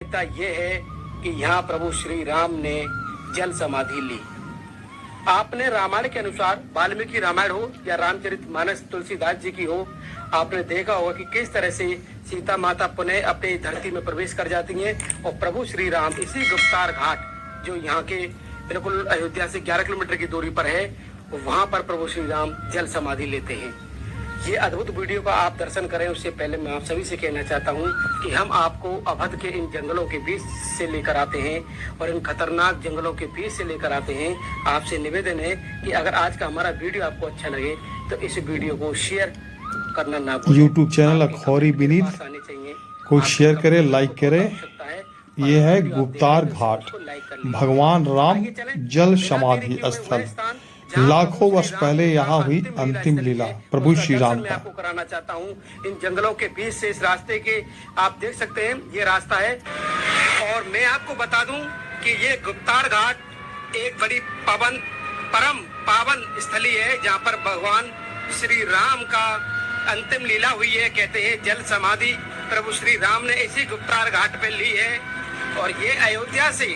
मान्यता ये है कि यहाँ प्रभु श्री राम ने जल समाधि ली। आपने रामायण के अनुसार वाल्मीकि रामायण हो या रामचरितमानस तुलसीदास जी की हो, आपने देखा होगा कि किस तरह से सीता माता पुनः अपनी धरती में प्रवेश कर जाती हैं और प्रभु श्री राम इसी गुप्तार घाट जो यहाँ के बिल्कुल अयोध्या से 11 किलोमीटर की दूरी पर है, वहां पर प्रभु श्री राम जल समाधि लेते हैं। ये अद्भुत वीडियो का आप दर्शन करें उससे पहले मैं आप सभी से कहना चाहता हूँ कि हम आपको अवध के इन जंगलों के बीच से लेकर आते हैं और इन खतरनाक जंगलों के बीच से लेकर आते हैं। आपसे निवेदन है कि अगर आज का हमारा वीडियो आपको अच्छा लगे तो इस वीडियो को शेयर करना ना भूलें। यूट्यूब चैनल अखौरी विनीत को शेयर करें, लाइक करें। ये है गुप्तार घाट, भगवान राम जल समाधि स्थल। लाखों वर्ष पहले यहाँ हुई अंतिम लीला प्रभु श्री राम का। आपको कराना चाहता हूँ इन जंगलों के बीच से। इस रास्ते के आप देख सकते हैं ये रास्ता है और मैं आपको बता दूं कि ये गुप्तार घाट एक बड़ी परम पावन स्थली है जहाँ पर भगवान श्री राम का अंतिम लीला हुई है। कहते हैं जल समाधि प्रभु श्री राम ने इसी गुप्तार घाट पे ली है और ये अयोध्या से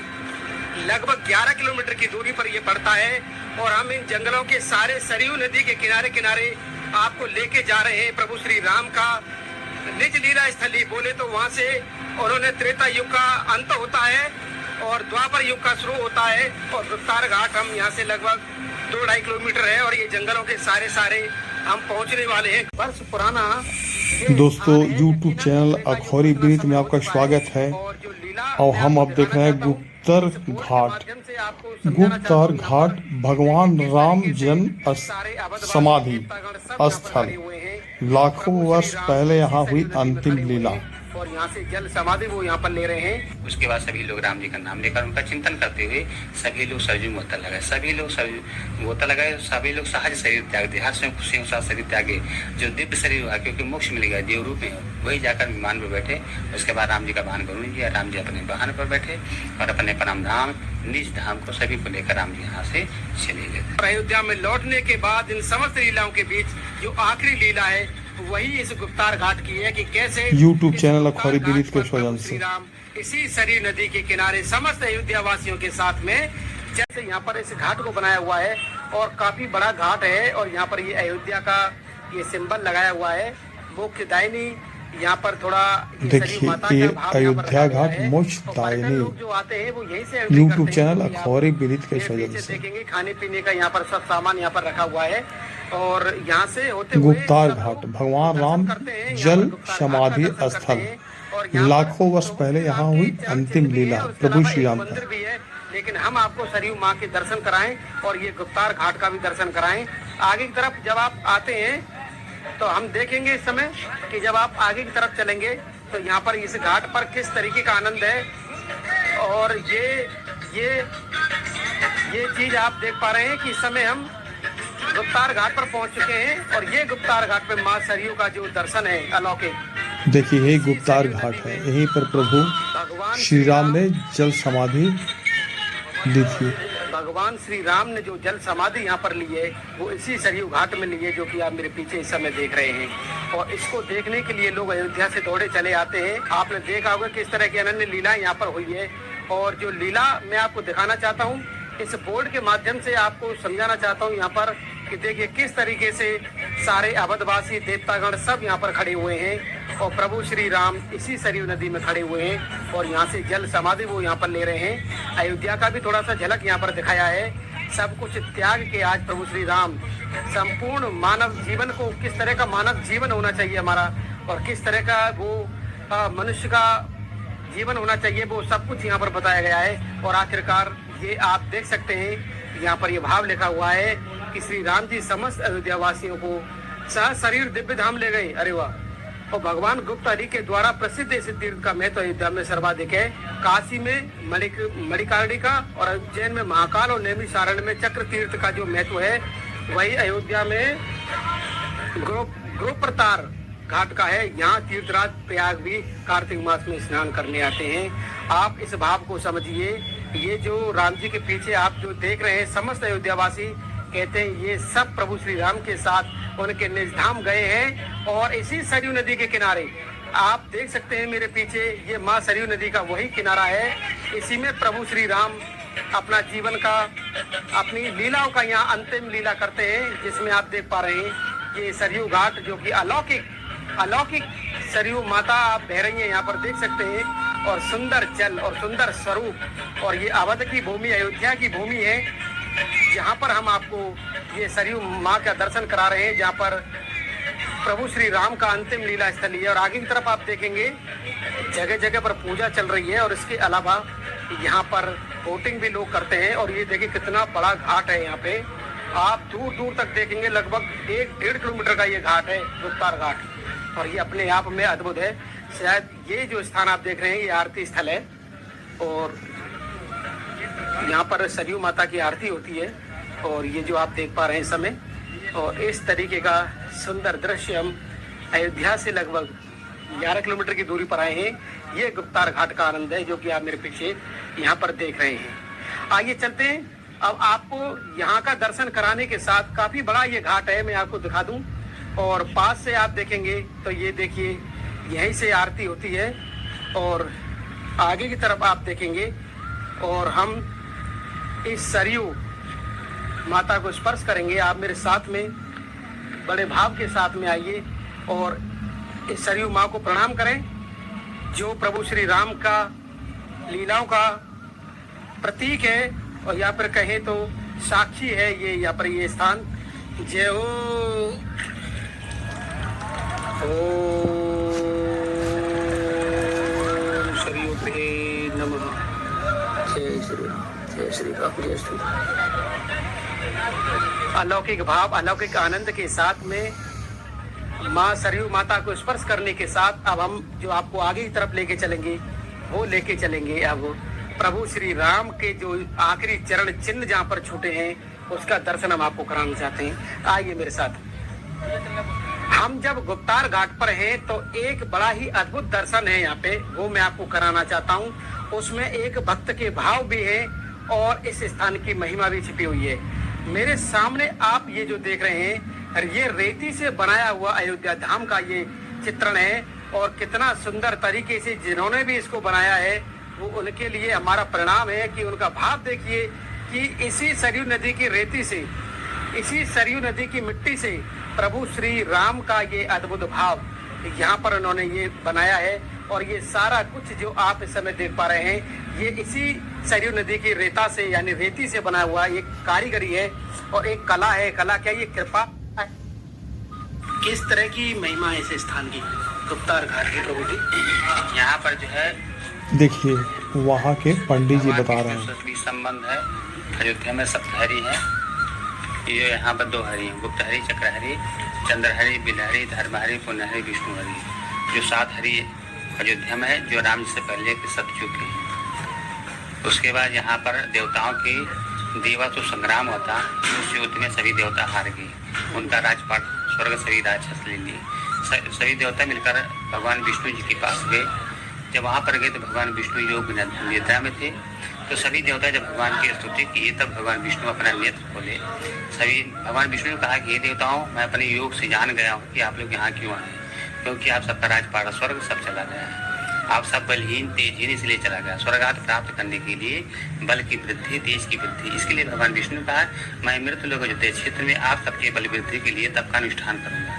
लगभग 11 किलोमीटर की दूरी पर ये पड़ता है। और हम इन जंगलों के सारे सरयू नदी के किनारे किनारे आपको लेके जा रहे हैं। प्रभु श्री राम का निज लीला स्थली बोले तो वहाँ से उन्होंने त्रेता युग का अंत होता है और द्वापर युग का शुरू होता है और गुप्तार घाट हम यहाँ से लगभग 2-2.5 किलोमीटर है और ये जंगलों के सारे हम पहुँचने वाले हैं। वर्ष पुराना दोस्तों यूट्यूब चैनल अखौरी विनीत में आपका स्वागत है और हम अब देख रहे हैं गुप्तार घाट भगवान राम जन्म समाधि स्थल। लाखों वर्ष पहले यहाँ हुई अंतिम लीला और यहाँ से जल समाधि वो यहाँ पर ले रहे हैं। उसके बाद सभी लोग राम जी का नाम लेकर उनका चिंतन करते हुए सभी लोग सरजू गोता लगाए, सभी लोग गोता लगाए, सभी लोग सहज शरीर त्याग दिए, हर स्वयं खुशी के साथ शरीर त्यागे। जो दिव्य शरीर हुआ क्योंकि मोक्ष मिल गया देव रूप में, वही जाकर विमान पर बैठे। उसके बाद राम जी का वाहन गरुड़ जी, राम जी अपने वाहन पर बैठे और अपने परम धाम निज धाम को सभी को लेकर राम जी यहाँ से चले गए। अयोध्या में लौटने के बाद इन समस्त लीलाओं के बीच जो आखिरी लीला है वही इस गुप्तार घाट की है कि कैसे यूट्यूब चैनल अखौरी विनीत के सौजन्य से राम इसी सरयू नदी के किनारे समस्त अयोध्या वासियों के साथ में जैसे यहाँ पर इस घाट को बनाया हुआ है और काफी बड़ा घाट है और यहाँ पर ये अयोध्या का ये सिंबल लगाया हुआ है मोक्षदायिनी। यहाँ पर थोड़ा देखिए ये अयोध्या घाट मोक्षदायिनी। जो आते हैं वो यहीं से यूट्यूब चैनल अखौरी विनीत के सौजन्य से देखेंगे। खाने पीने का यहाँ पर सब सामान यहाँ पर रखा हुआ है और यहाँ से होते हुए गुप्तार घाट भगवान राम जल समाधि स्थल। लाखों वर्ष पहले यहाँ हुई अंतिम लीला प्रभु श्री राम का। भी है लेकिन हम आपको सरयू माँ के दर्शन कराएं और ये गुप्तार घाट का भी दर्शन कराएं। आगे की तरफ जब आप आते हैं तो हम देखेंगे इस समय कि जब आप आगे की तरफ चलेंगे तो यहाँ पर इस घाट पर किस तरीके का आनंद है। और ये चीज आप देख पा रहे हैं कि इस समय हम गुप्तार घाट पर पहुंच चुके हैं और ये गुप्तार घाट पे माँ सरयू का जो दर्शन है अलौकिक। देखिए ये गुप्तार घाट है, यहीं पर प्रभु श्री राम ने जल समाधि ली थी। भगवान श्री राम ने जो जल समाधि यहाँ पर ली है वो इसी सरयू घाट में ली है जो कि आप मेरे पीछे इस समय देख रहे हैं। और इसको देखने के लिए लोग अयोध्या से दौड़े चले आते हैं। आपने देखा होगा किस तरह की अनन्य लीला यहाँ पर हुई है और जो लीला मैं आपको दिखाना चाहता हूँ इस बोर्ड के माध्यम से आपको समझाना चाहता हूँ यहाँ पर कि देखिए किस तरीके से सारे अवधवासी देवतागण सब यहाँ पर खड़े हुए हैं और प्रभु श्री राम इसी सरयू नदी में खड़े हुए हैं और यहाँ से जल समाधि वो यहाँ पर ले रहे हैं। अयोध्या का भी थोड़ा सा झलक यहाँ पर दिखाया है। सब कुछ त्याग के आज प्रभु श्री राम संपूर्ण मानव जीवन को किस तरह का मानव जीवन होना चाहिए हमारा और किस तरह का वो मनुष्य का जीवन होना चाहिए वो सब कुछ यहाँ पर बताया गया है। और आखिरकार ये आप देख सकते हैं यहाँ पर ये भाव लिखा हुआ है कि श्री राम जी समस्त अयोध्या वासियों को सह शरीर दिव्य धाम ले गए। अरे वाह। और भगवान गुप्त हरि के द्वारा प्रसिद्ध इस तीर्थ का महत्व अयोध्या में सर्वाधिक है। काशी में मणिकर्णिका और उज्जैन में महाकाल और नैमिषारण्य में चक्र तीर्थ का जो महत्व है वही अयोध्या में गोप्रतार घाट का है। यहाँ तीर्थराज प्रयाग भी कार्तिक मास में स्नान करने आते हैं। आप इस भाव को समझिए। ये जो राम जी के पीछे आप जो देख रहे हैं समस्त अयोध्यावासी कहते हैं ये सब प्रभु श्री राम के साथ उनके निज धाम गए हैं और इसी सरयू नदी के किनारे आप देख सकते हैं मेरे पीछे ये माँ सरयू नदी का वही किनारा है। इसी में प्रभु श्री राम अपना जीवन का, अपनी लीलाओं का यहाँ अंतिम लीला करते हैं, जिसमें आप देख पा रहे हैं ये सरयू घाट जो कि अलौकिक सरयू माता आप बह रही हैं, यहाँ पर देख सकते हैं। और सुंदर जल और सुंदर स्वरूप, और ये अवध की भूमि, अयोध्या की भूमि है, जहाँ पर हम आपको ये सरयू माँ का दर्शन करा रहे हैं, जहाँ पर प्रभु श्री राम का अंतिम लीला स्थल है। और आगे की तरफ आप देखेंगे जगह जगह पर पूजा चल रही है, और इसके अलावा यहाँ पर बोटिंग भी लोग करते हैं। और ये देखिए कितना बड़ा घाट है, यहाँ पे आप दूर दूर तक देखेंगे, लगभग 1-1.5 किलोमीटर का ये घाट है, गुप्तार घाट, और ये अपने आप में अद्भुत है। शायद ये जो स्थान आप देख रहे हैं ये आरती स्थल है, और यहाँ पर सरयू माता की आरती होती है। और ये जो आप देख पा रहे हैं इस समय, और इस तरीके का सुंदर दृश्य हम अयोध्या से लगभग 11 किलोमीटर की दूरी पर आए हैं। ये गुप्तार घाट का आनंद है जो कि आप मेरे पीछे यहाँ पर देख रहे हैं। आइए चलते हैं, अब आपको यहाँ का दर्शन कराने के साथ, काफी बड़ा ये घाट है, मैं आपको दिखा दूं। और पास से आप देखेंगे तो ये देखिए यहीं से आरती होती है, और आगे की तरफ आप देखेंगे और हम इस सरयू माता को स्पर्श करेंगे। आप मेरे साथ में बड़े भाव के साथ में आइए और इस सरयू माँ को प्रणाम करें, जो प्रभु श्री राम का लीलाओं का प्रतीक है, और यहाँ पर कहें तो साक्षी है ये यहाँ पर ये स्थान। जय हो सरयू पे नमः। जय श्री राम, जय श्री राम, जय श्री राम। अलौकिक भाव, अलौकिक आनंद के साथ में माँ सरयू माता को स्पर्श करने के साथ अब हम जो आपको आगे की तरफ लेके चलेंगे, वो लेके चलेंगे अब प्रभु श्री राम के जो आखिरी चरण चिन्ह जहाँ पर छूटे हैं, उसका दर्शन हम आपको कराना चाहते हैं। आइए मेरे साथ। हम जब गुप्तार घाट पर हैं तो एक बड़ा ही अद्भुत दर्शन है यहाँ पे, वो मैं आपको कराना चाहता हूँ। उसमें एक भक्त के भाव भी है और इस स्थान की महिमा भी छिपी हुई है। मेरे सामने आप ये जो देख रहे हैं, ये रेती से बनाया हुआ अयोध्या धाम का ये चित्रण है, और कितना सुंदर तरीके से जिन्होंने भी इसको बनाया है, वो उनके लिए हमारा प्रणाम है कि उनका भाव देखिए कि इसी सरयू नदी की रेती से, इसी सरयू नदी की मिट्टी से प्रभु श्री राम का ये अद्भुत भाव यहाँ पर उन्होंने ये बनाया है। और ये सारा कुछ जो आप इस समय देख पा रहे हैं, ये इसी सरयू नदी की रेता से यानी रेती से बना हुआ एक कारीगरी है और एक कला है। कला क्या, ये कृपा। किस तरह की महिमा है इस स्थान की, गुप्तार घाट की प्रभु जी? यहाँ पर जो है देखिए वहाँ के पंडित जी बता रहे हैं संबंध है। अयोध्या में सप्तहरी है, ये यहाँ पर 2 हरि हैं, गुप्तहरि, चक्रहरि, चंद्रहरि, बिलहरि, धर्महरि, पुण्यहरि, विष्णुहरि। जो 7 हरि अयोध्या में है, जो राम जी से पहले के सत चुके हैं। उसके बाद यहाँ पर देवताओं की देवा तो संग्राम होता, उस युद्ध में सभी देवता हार गए, उनका राजपाट स्वर्ग सभी राक्षस ले लिए। सभी देवता मिलकर भगवान विष्णु जी के पास गए। जब वहाँ पर गए तो भगवान विष्णु योग निद्रा में थे, तो सभी देवता जब भगवान की स्तुति किए तब भगवान विष्णु अपना नेत्र खोले। सभी भगवान विष्णु ने कहा कि हे देवताओं, मैं अपने योग से जान गया हूँ कि आप लोग यहाँ क्यों आए, क्योंकि आप सबका राजपाट स्वर्ग सब चला गया है। आप सब बलहीन तेजहीन इसलिए चला गया। स्वर्गार्थ प्राप्त करने के लिए बल की वृद्धि, तेज की वृद्धि, इसके लिए भगवान विष्णु ने कहा मैं मृत लोग जो क्षेत्र में आप सबके बल वृद्धि के लिए तब का अनुष्ठान करूंगा,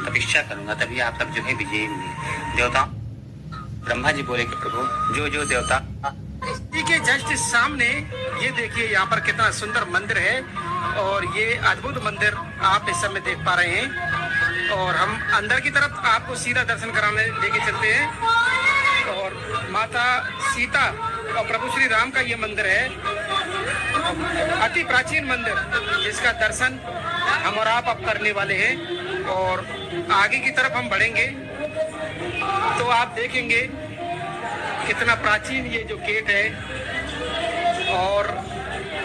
तपस्या करूंगा, तभी आप सब जो है विजयी होंगे। देवता ब्रह्मा जी बोले कि प्रभु जो देवता इसी के जस्ट सामने ये देखिए यहाँ पर कितना सुंदर मंदिर है, और ये अद्भुत मंदिर आप इस समय देख पा रहे हैं। और हम अंदर की तरफ आपको सीधा दर्शन कराने लेके चलते हैं। और माता सीता और प्रभु श्री राम का ये मंदिर है, अति प्राचीन मंदिर, जिसका दर्शन हम और आप अब करने वाले हैं। और आगे की तरफ हम बढ़ेंगे तो आप देखेंगे कितना प्राचीन ये जो गेट है, और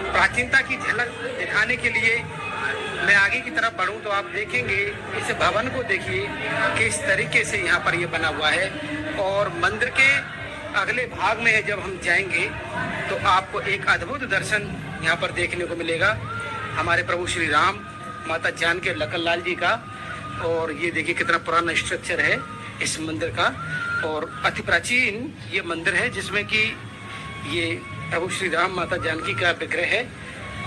प्राचीनता की झलक दिखाने के लिए मैं आगे की तरफ बढ़ूं तो आप देखेंगे इस भवन को देखिए किस तरीके से यहाँ पर ये बना हुआ है। और मंदिर के अगले भाग में जब हम जाएंगे तो आपको एक अद्भुत दर्शन यहाँ पर देखने को मिलेगा, हमारे प्रभु श्री राम, माता जानकी और लखन लाल जी का। और ये देखिए कितना पुराना स्ट्रक्चर है, इस मंदिर का। और अति प्राचीन ये मंदिर है जिसमें कि ये प्रभु श्री राम माता जानकी का विग्रह है।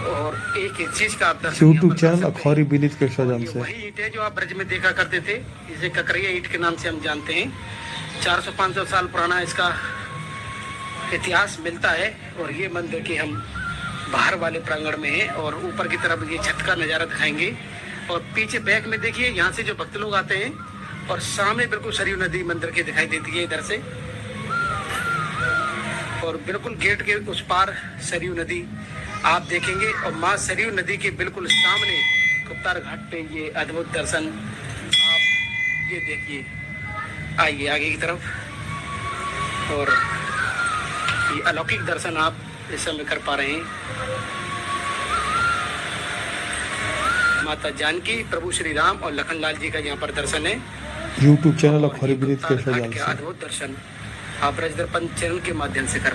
और एक चीज का आप दर्शन यूट्यूब चैनल अखबारी विनीत के सजन से। वही ईंट है जो आप ब्रज में देखा करते थे, इसे ककरिया ईंट के नाम से हम जानते हैं। 400-500 साल पुराना इसका इतिहास मिलता है। और ये मंदिर के हम बाहर वाले प्रांगण में हैं और ऊपर की तरफ ये छत का नज़ारा दिखाएंगे। और पीछे बैक में देखिए, यहाँ से जो भक्त लोग आते हैं और सामने बिल्कुल सरयू नदी मंदिर की दिखाई देती है इधर से। और बिल्कुल गेट के उस पार सरयू नदी आप देखेंगे। और माँ सरयू नदी के बिल्कुल सामने गुप्तार घाट पे ये अद्भुत दर्शन आप ये देखिए। आइए आगे की तरफ और ये अलौकिक दर्शन आप इस समय कर पा रहे हैं। माता जानकी, प्रभु श्री राम और लखन लाल जी का यहाँ पर दर्शन है। यूट्यूब चैनल अखबारी विनीत के सजन से। अद्भुत दर्शन आप ब्रज दर्पण चैनल के माध्यम से कर